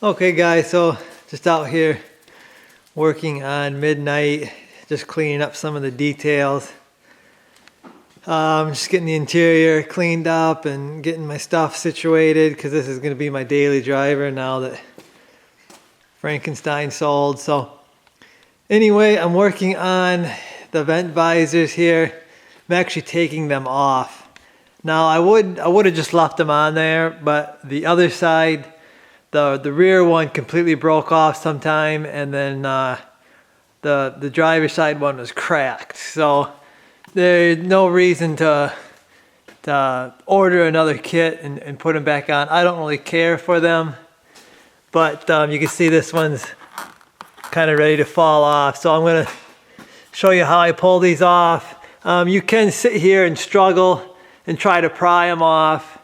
Okay guys, so just out here working on midnight, just cleaning up some of the details. Just getting the interior cleaned up and getting my stuff situated because this is going to be my daily driver now that Frankenstein sold. So anyway, I'm working on the vent visors here. I'm actually taking them off. Now I would have just left them on there, but the other side, the rear one completely broke off sometime, and then the driver's side one was cracked. So there's no reason to order another kit and put them back on. I don't really care for them, but you can see this one's kind of ready to fall off. So I'm going to show you how I pull these off. You can sit here and struggle and try to pry them off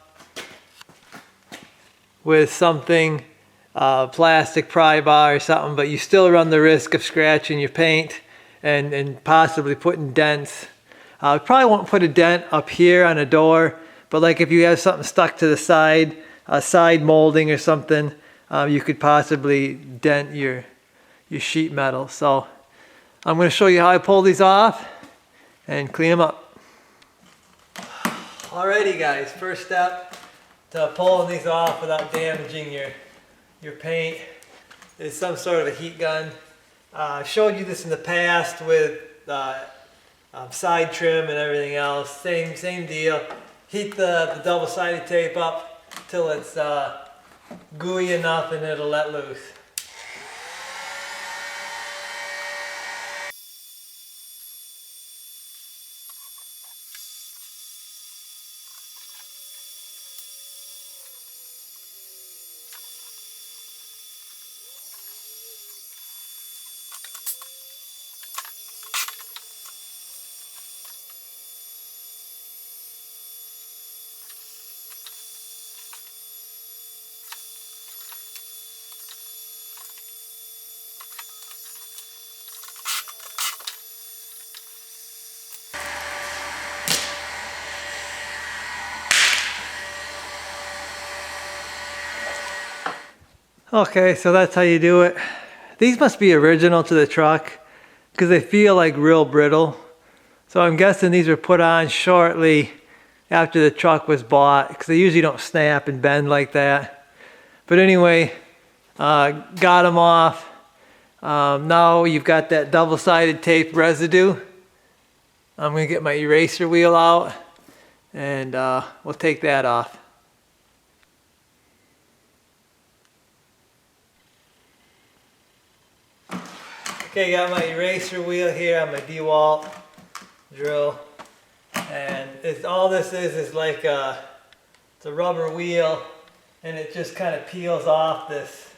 with something, plastic pry bar or something, but you still run the risk of scratching your paint and possibly putting dents. Probably won't put a dent up here on a door, but like if you have something stuck to the side, side molding or something, you could possibly dent your sheet metal. So I'm going to show you how I pull these off and clean them up. Alrighty guys, first step to pulling these off without damaging your paint is some sort of a heat gun. I showed you this in the past with side trim and everything else. Same deal. Heat the double-sided tape up till it's gooey enough and it'll let loose. Okay, so that's how you do it. These must be original to the truck because they feel like real brittle. So I'm guessing these were put on shortly after the truck was bought because they usually don't snap and bend like that. But anyway, got them off. Now you've got that double-sided tape residue. I'm going to get my eraser wheel out and we'll take that off. Okay, got my eraser wheel here on my DeWalt drill, and all this is like it's a rubber wheel, and it just kind of peels off this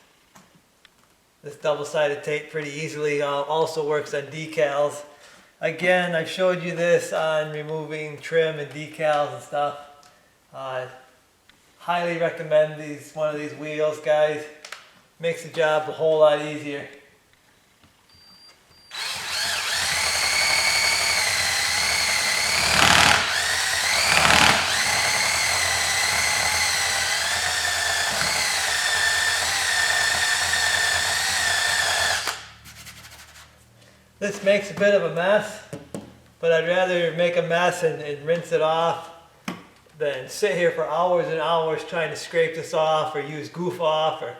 double-sided tape pretty easily. Also works on decals. Again, I've showed you this on removing trim and decals and stuff. Highly recommend one of these wheels, guys. Makes the job a whole lot easier. This makes a bit of a mess, but I'd rather make a mess and rinse it off than sit here for hours and hours trying to scrape this off or use goof off or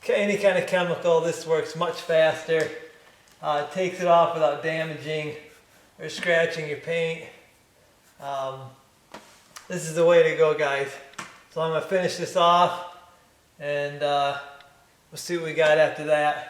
any kind of chemical. This works much faster. It takes it off without damaging or scratching your paint. This is the way to go, guys. So I'm going to finish this off and we'll see what we got after that.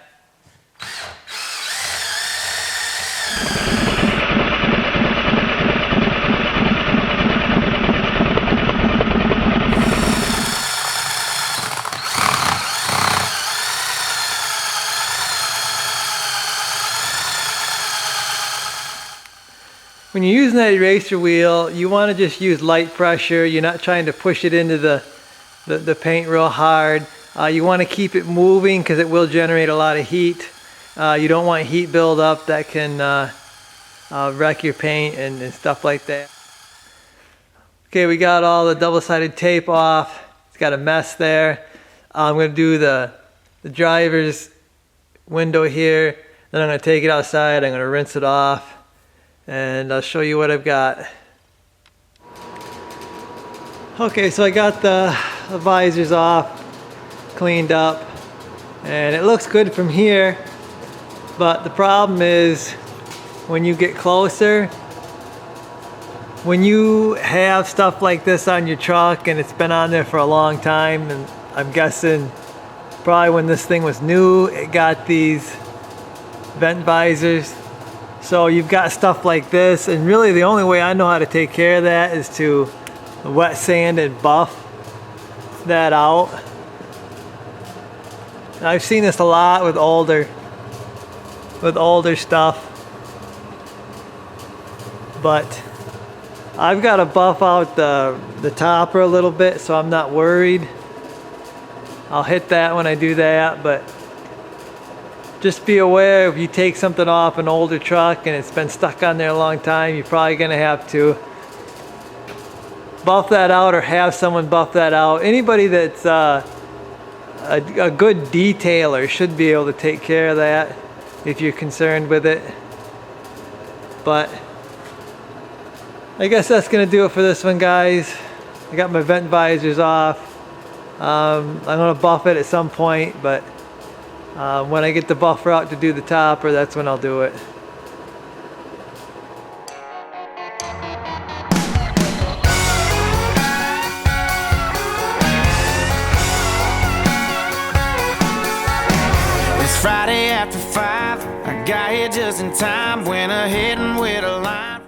When you're using that eraser wheel, you want to just use light pressure. You're not trying to push it into the paint real hard. You want to keep it moving because it will generate a lot of heat. You don't want heat buildup that can wreck your paint and stuff like that. Okay, we got all the double-sided tape off. It's got a mess there. I'm going to do the driver's window here. Then I'm going to take it outside. I'm going to rinse it off. And I'll show you what I've got. Okay, so I got the visors off, cleaned up, and it looks good from here. But the problem is when you get closer, when you have stuff like this on your truck and it's been on there for a long time, and I'm guessing probably when this thing was new, it got these vent visors. So you've got stuff like this, and really the only way I know how to take care of that is to wet sand and buff that out. And I've seen this a lot with older stuff, but I've got to buff out the topper a little bit, so I'm not worried. I'll hit that when I do that, but just be aware if you take something off an older truck and it's been stuck on there a long time, you're probably going to have to buff that out or have someone buff that out. Anybody that's a good detailer should be able to take care of that if you're concerned with it. But I guess that's going to do it for this one, guys. I got my vent visors off. I'm going to buff it at some point, but when I get the buffer out to do the topper, that's when I'll do it. It's Friday after 5. I got here just in time. Went ahead and wait a line.